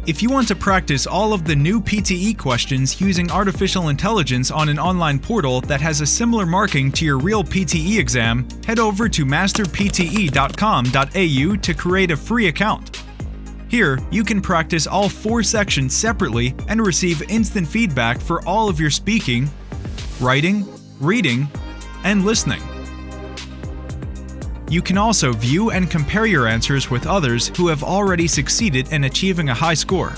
If you want to practice all of the new PTE questions using artificial intelligence on an online portal that has a similar marking to your real PTE exam, head over to masterpte.com.au to create a free account. Here, you can practice all 4 sections separately and receive instant feedback for all of your speaking, writing, reading, and listening. You can also view and compare your answers with others who have already succeeded in achieving a high score.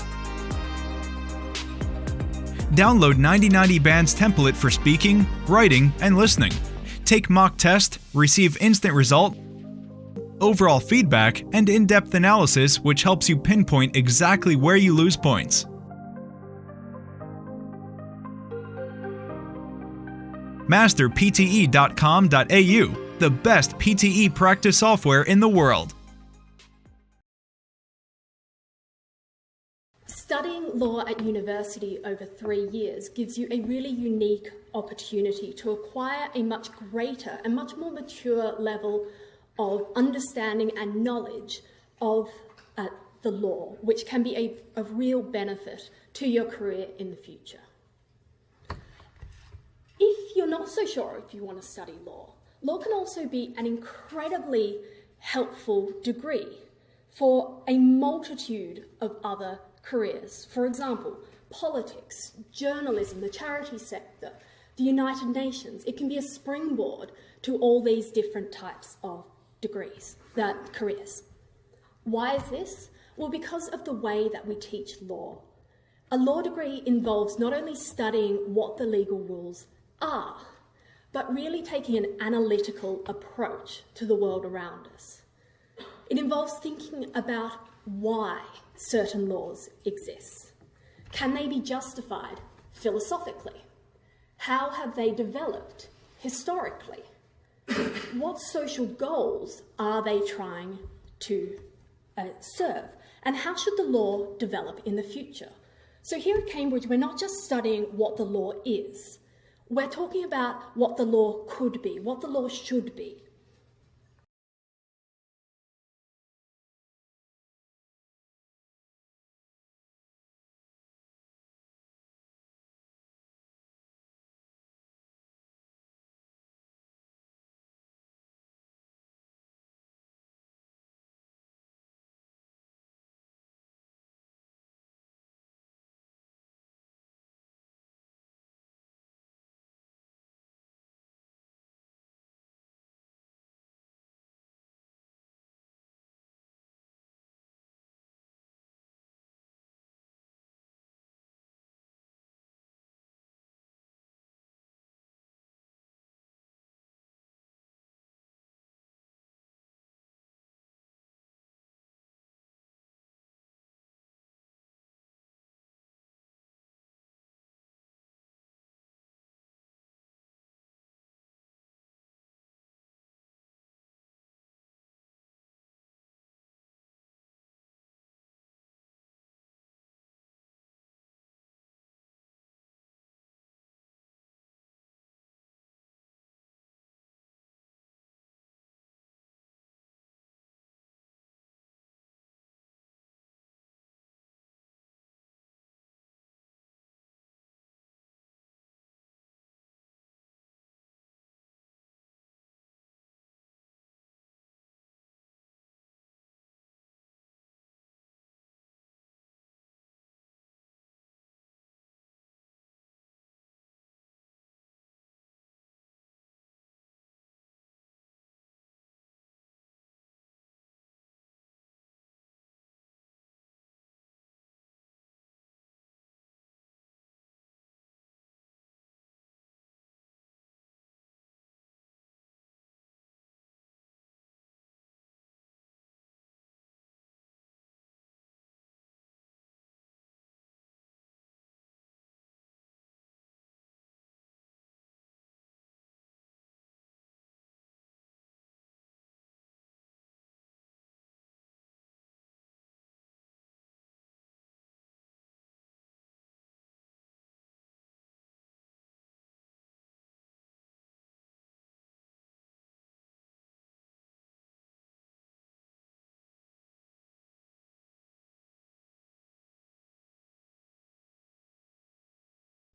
Download 9090 Band's template for speaking, writing, and listening. Take mock test, receive instant result, overall feedback, and in-depth analysis which helps you pinpoint exactly where you lose points. masterpte.com.au, the best PTE practice software in the world. Studying law at university over 3 years gives you a really unique opportunity to acquire a much greater and much more mature level of understanding and knowledge of the law, which can be of real benefit to your career in the future. If you're not so sure if you want to study law, law can also be an incredibly helpful degree for a multitude of other careers. For example, politics, journalism, the charity sector, the United Nations. It can be a springboard to all these different types of careers. Why is this? Well, because of the way that we teach law. A law degree involves not only studying what the legal rules are, but really taking an analytical approach to the world around us. It involves thinking about why certain laws exist. Can they be justified philosophically? How have they developed historically? What social goals are they trying to serve? And how should the law develop in the future? So here at Cambridge, we're not just studying what the law is. We're talking about what the law could be, what the law should be.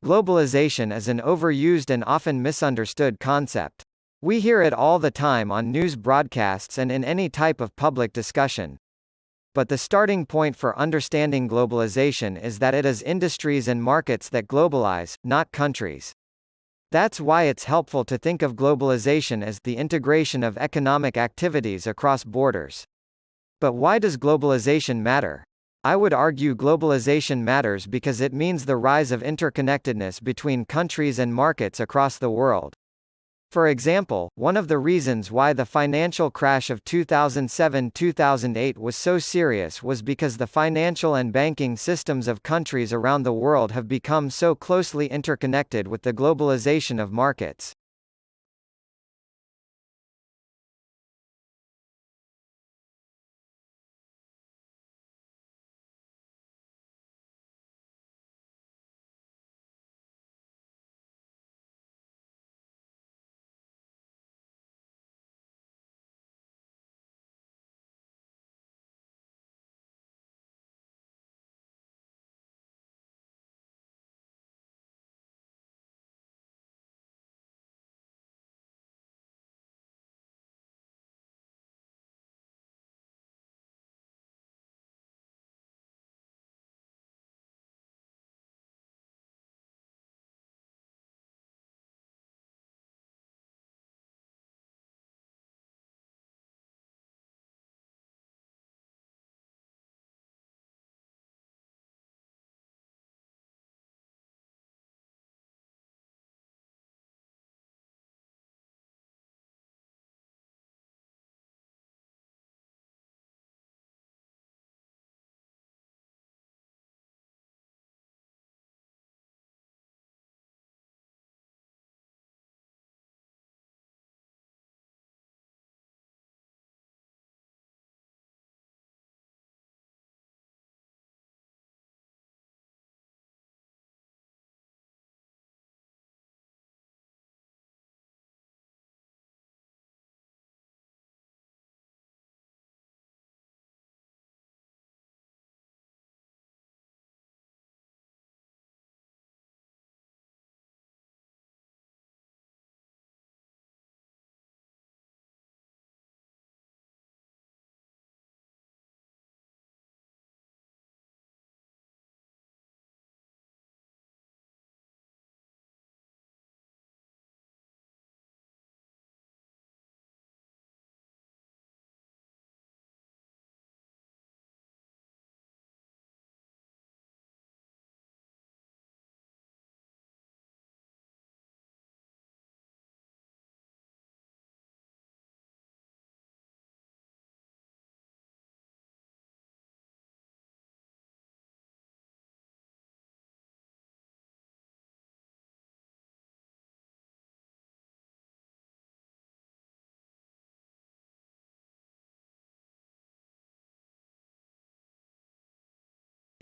Globalization is an overused and often misunderstood concept. We hear it all the time on news broadcasts and in any type of public discussion. But the starting point for understanding globalization is that it is industries and markets that globalize, not countries. That's why it's helpful to think of globalization as the integration of economic activities across borders. But why does globalization matter? I would argue globalization matters because it means the rise of interconnectedness between countries and markets across the world. For example, one of the reasons why the financial crash of 2007-2008 was so serious was because the financial and banking systems of countries around the world have become so closely interconnected with the globalization of markets.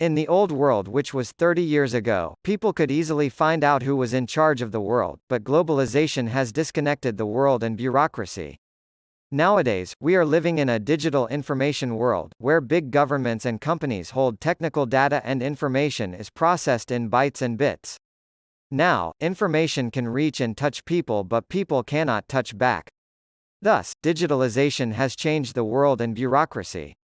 In the old world, which was 30 years ago, people could easily find out who was in charge of the world, but globalization has disconnected the world and bureaucracy. Nowadays, we are living in a digital information world, where big governments and companies hold technical data and information is processed in bytes and bits. Now, information can reach and touch people, but people cannot touch back. Thus, digitalization has changed the world and bureaucracy.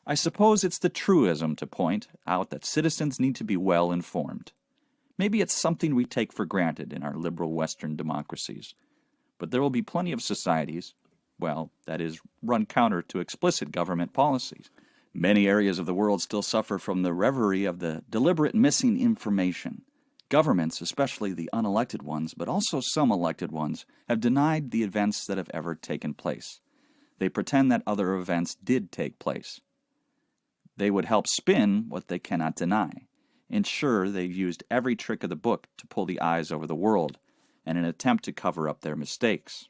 I suppose it's the truism to point out that citizens need to be well informed. Maybe it's something we take for granted in our liberal Western democracies, but there will be plenty of societies, well, that is, run counter to explicit government policies. Many areas of the world still suffer from the reverie of the deliberate missing information. Governments, especially the unelected ones, but also some elected ones, have denied the events that have ever taken place. They pretend that other events did take place. They would help spin what they cannot deny. Ensure they've used every trick of the book to pull the eyes over the world, in an attempt to cover up their mistakes.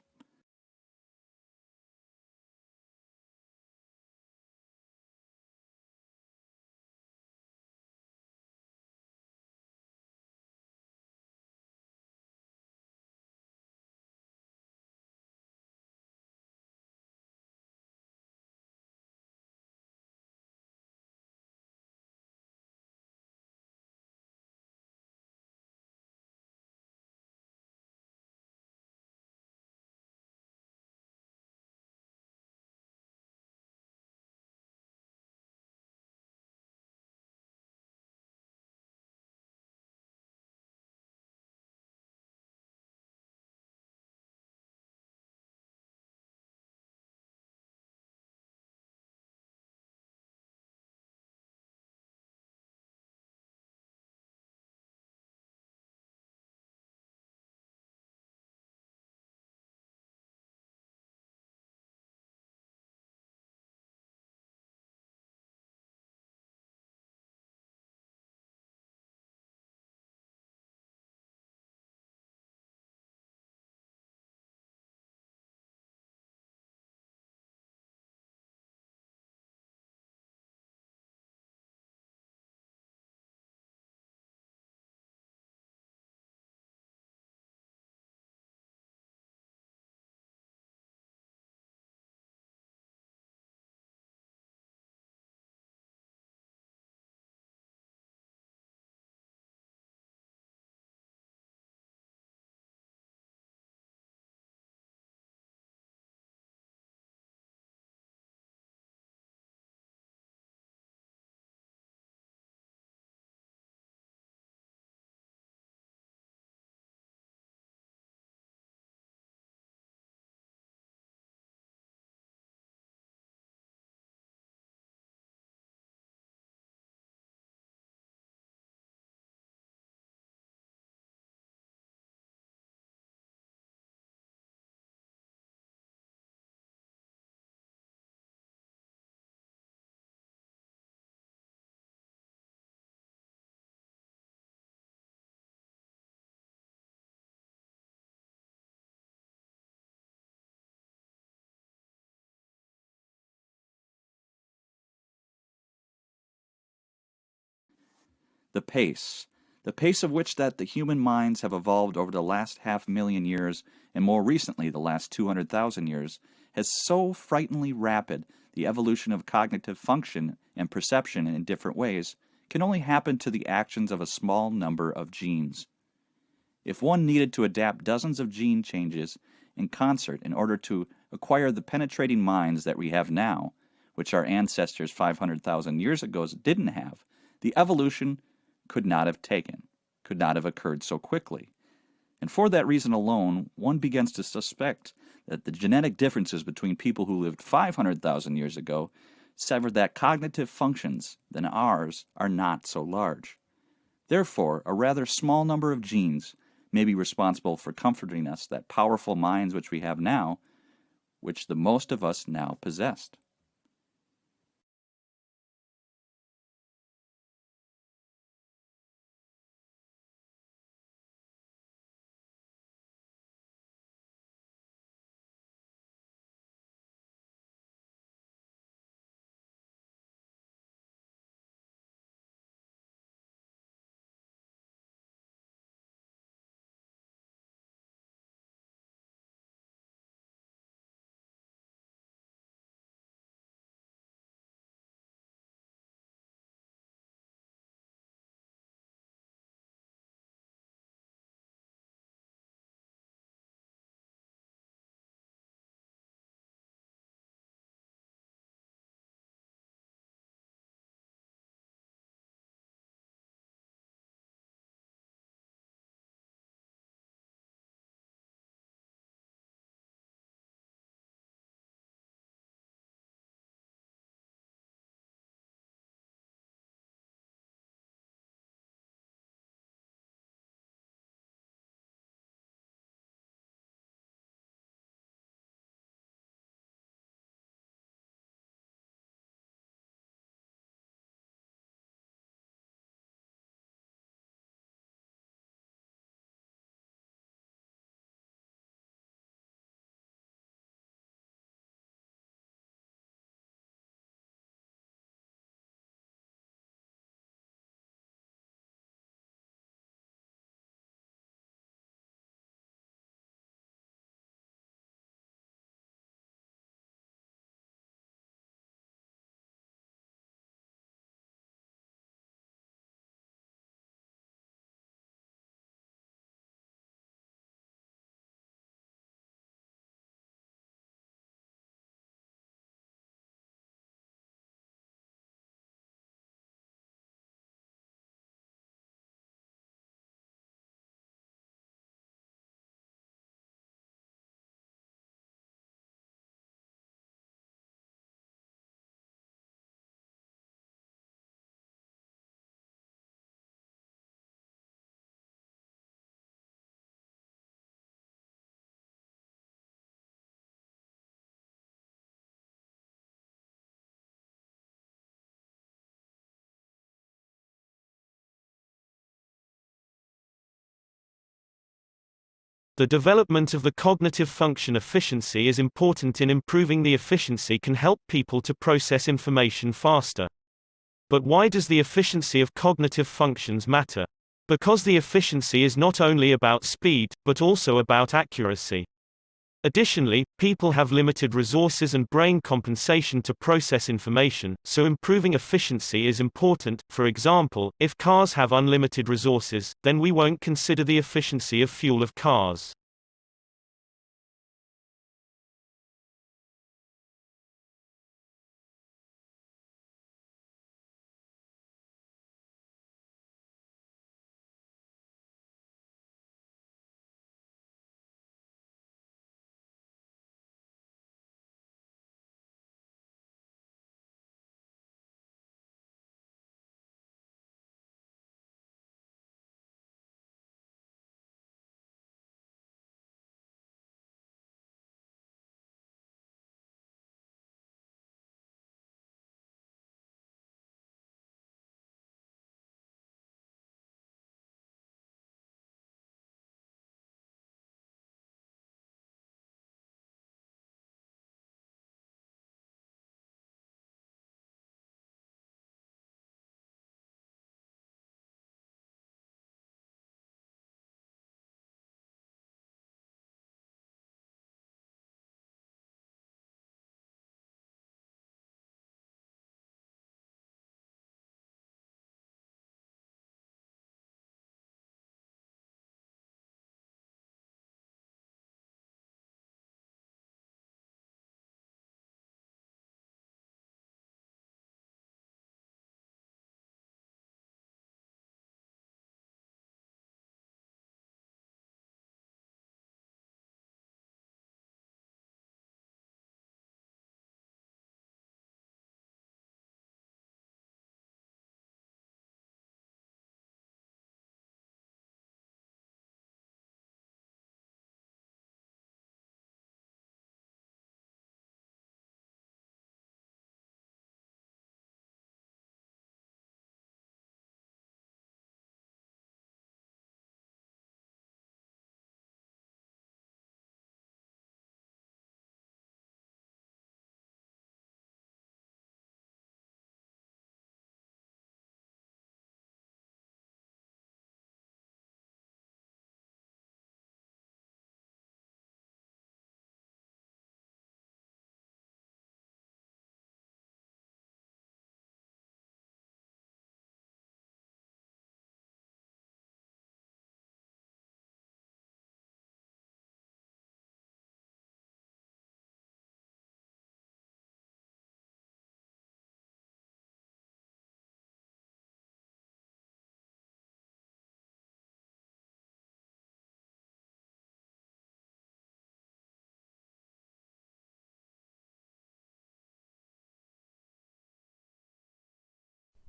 The pace of which that the human minds have evolved over the last 500,000 years, and more recently the last 200,000 years, has so frighteningly rapid the evolution of cognitive function and perception in different ways can only happen to the actions of a small number of genes. If one needed to adapt dozens of gene changes in concert in order to acquire the penetrating minds that we have now, which our ancestors 500,000 years ago didn't have, the evolution could not have occurred so quickly. And for that reason alone, one begins to suspect that the genetic differences between people who lived 500,000 years ago severed that cognitive functions than ours are not so large. Therefore, a rather small number of genes may be responsible for comforting us that powerful minds which we have now, which the most of us now possessed. The development of the cognitive function efficiency is important in improving the efficiency can help people to process information faster. But why does the efficiency of cognitive functions matter? Because the efficiency is not only about speed, but also about accuracy. Additionally, people have limited resources and brain compensation to process information, so improving efficiency is important. For example, if cars have unlimited resources, then we won't consider the efficiency of fuel of cars.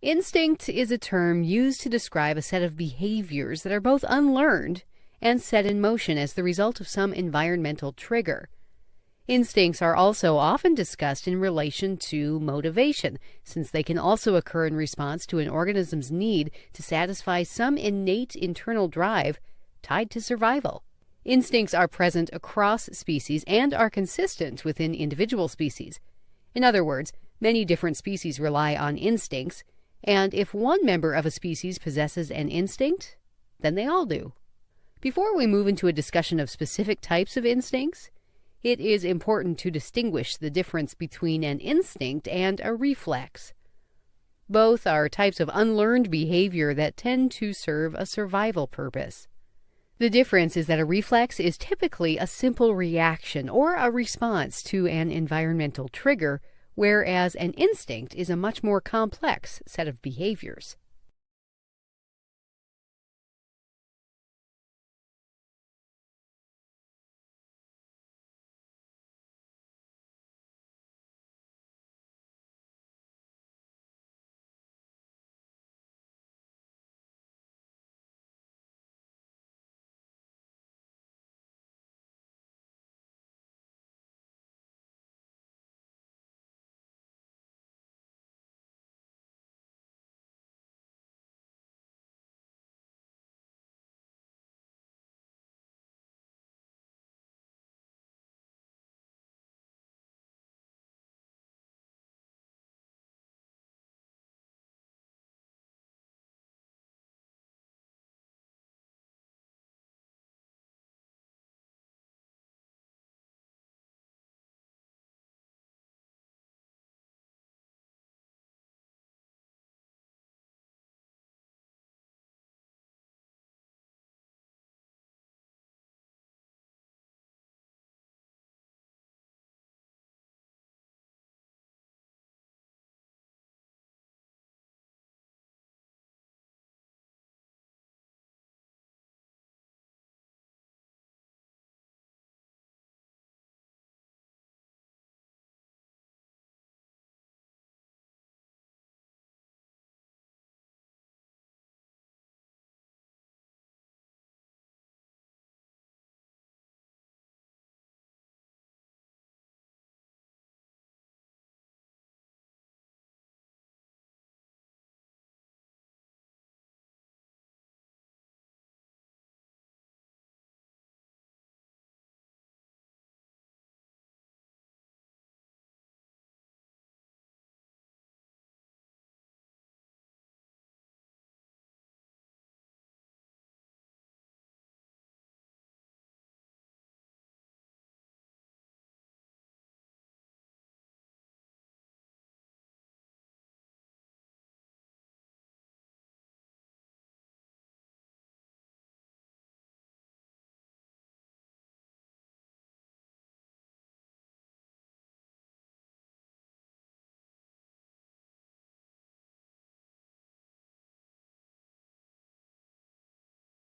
Instinct is a term used to describe a set of behaviors that are both unlearned and set in motion as the result of some environmental trigger. Instincts are also often discussed in relation to motivation, since they can also occur in response to an organism's need to satisfy some innate internal drive tied to survival. Instincts are present across species and are consistent within individual species. In other words, many different species rely on instincts, and if one member of a species possesses an instinct, then they all do. Before we move into a discussion of specific types of instincts, it is important to distinguish the difference between an instinct and a reflex. Both are types of unlearned behavior that tend to serve a survival purpose. The difference is that a reflex is typically a simple reaction or a response to an environmental trigger, whereas an instinct is a much more complex set of behaviors.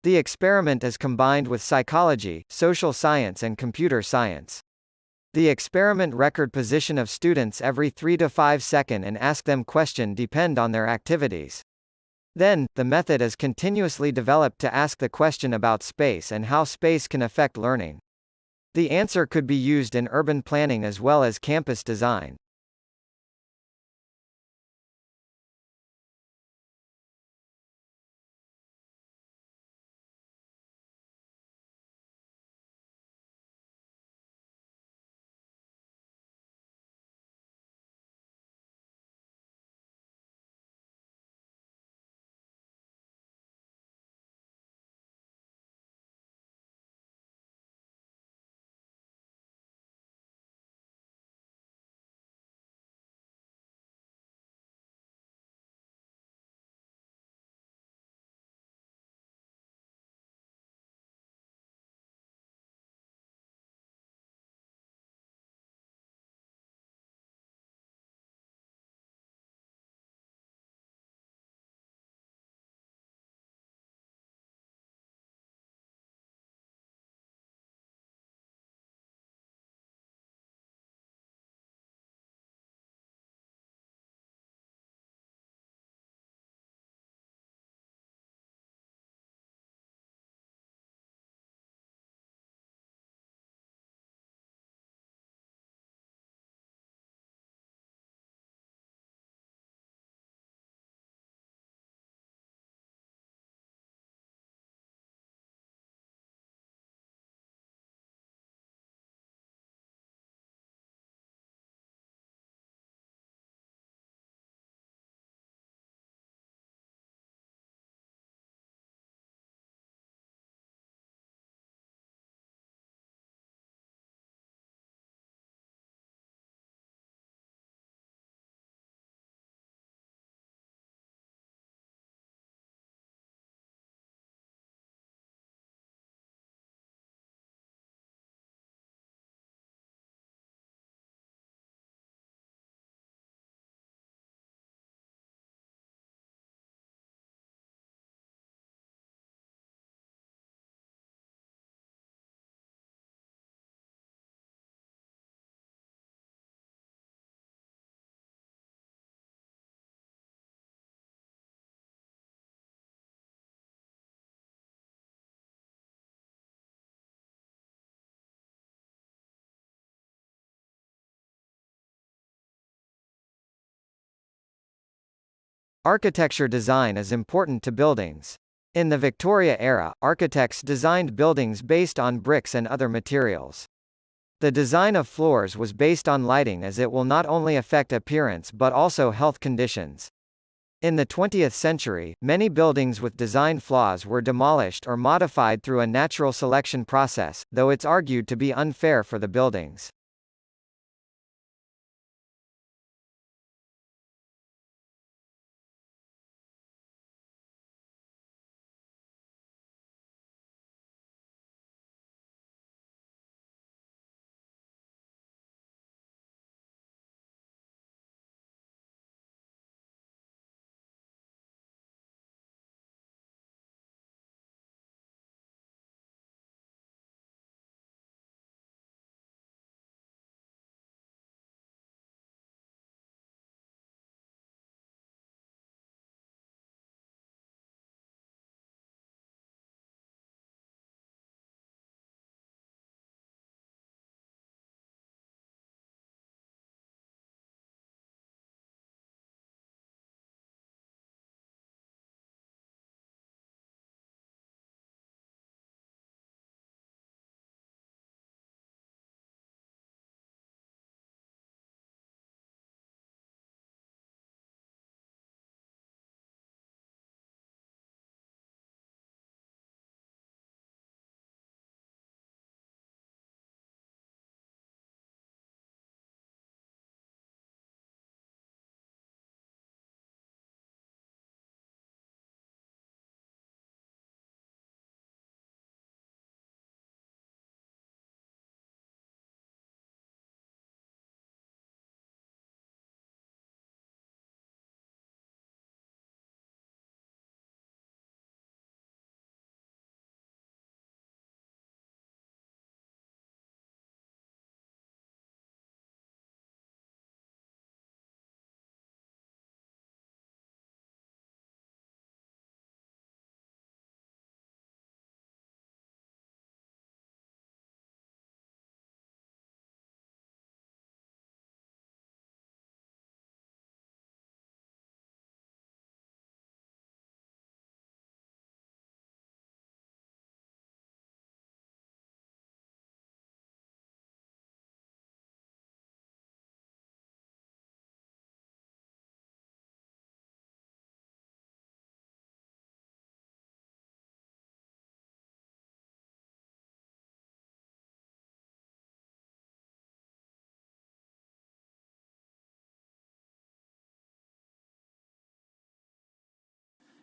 The experiment is combined with psychology, social science and computer science. The experiment record position of students every 3 to 5 seconds and ask them question depend on their activities. Then, the method is continuously developed to ask the question about space and how space can affect learning. The answer could be used in urban planning as well as campus design. Architecture design is important to buildings. In the Victoria era, architects designed buildings based on bricks and other materials. The design of floors was based on lighting as it will not only affect appearance but also health conditions. In the 20th century, many buildings with design flaws were demolished or modified through a natural selection process, though it's argued to be unfair for the buildings.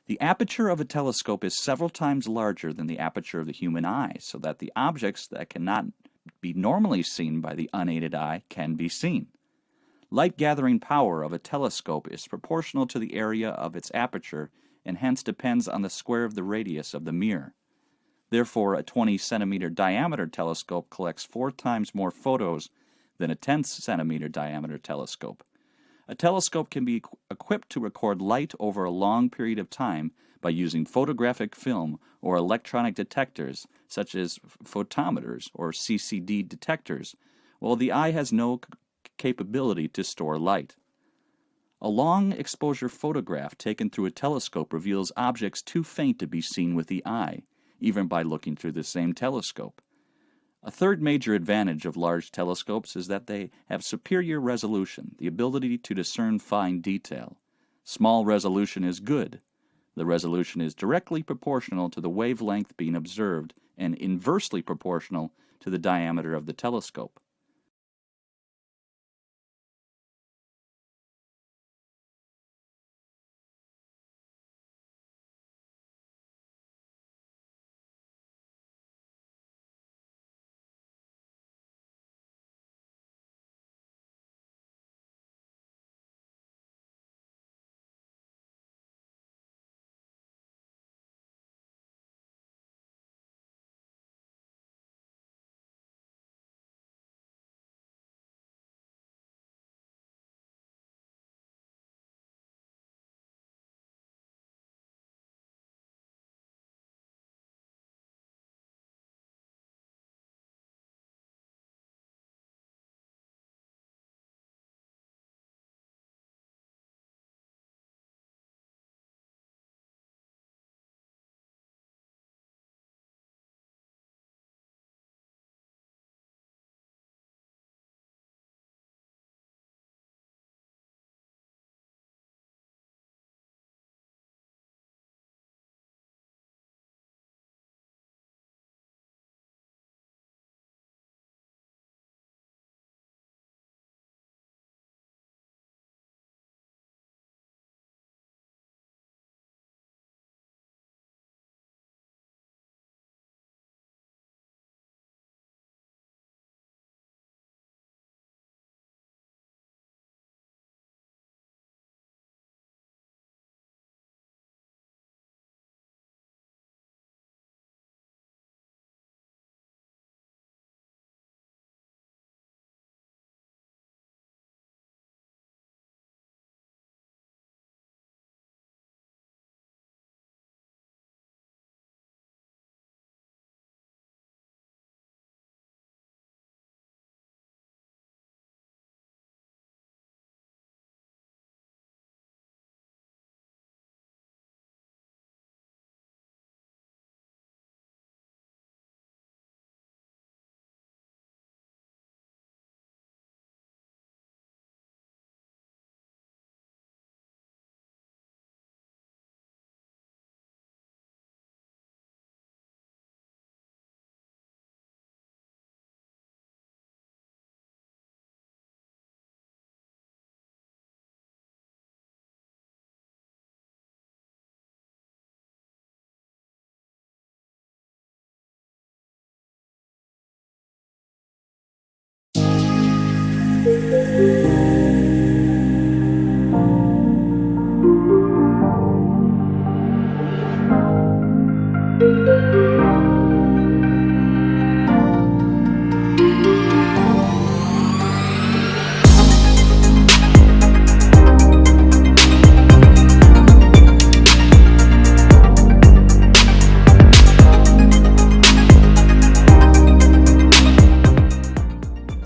The aperture of a telescope is several times larger than the aperture of the human eye, so that the objects that cannot be normally seen by the unaided eye can be seen. Light-gathering power of a telescope is proportional to the area of its aperture and hence depends on the square of the radius of the mirror. Therefore, a 20-centimeter diameter telescope collects 4 times more photos than a 10-centimeter diameter telescope. A telescope can be equipped to record light over a long period of time by using photographic film or electronic detectors, such as photometers or CCD detectors, while the eye has no capability to store light. A long-exposure photograph taken through a telescope reveals objects too faint to be seen with the eye, even by looking through the same telescope. A third major advantage of large telescopes is that they have superior resolution, the ability to discern fine detail. Small resolution is good. The resolution is directly proportional to the wavelength being observed and inversely proportional to the diameter of the telescope.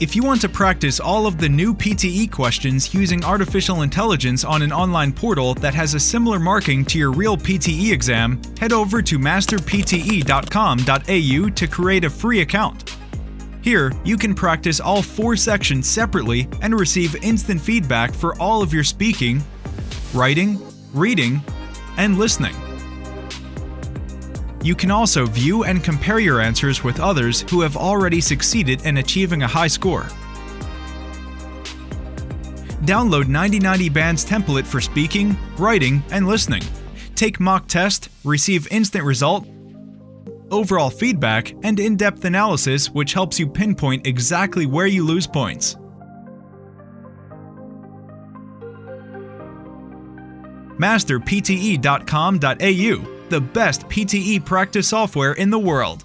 If you want to practice all of the new PTE questions using artificial intelligence on an online portal that has a similar marking to your real PTE exam, head over to masterpte.com.au to create a free account. Here, you can practice all 4 sections separately and receive instant feedback for all of your speaking, writing, reading, and listening. You can also view and compare your answers with others who have already succeeded in achieving a high score. Download 9090 Band's template for speaking, writing, and listening. Take mock test, receive instant result, overall feedback, and in-depth analysis which helps you pinpoint exactly where you lose points. Master PTE.com.au, the best PTE practice software in the world.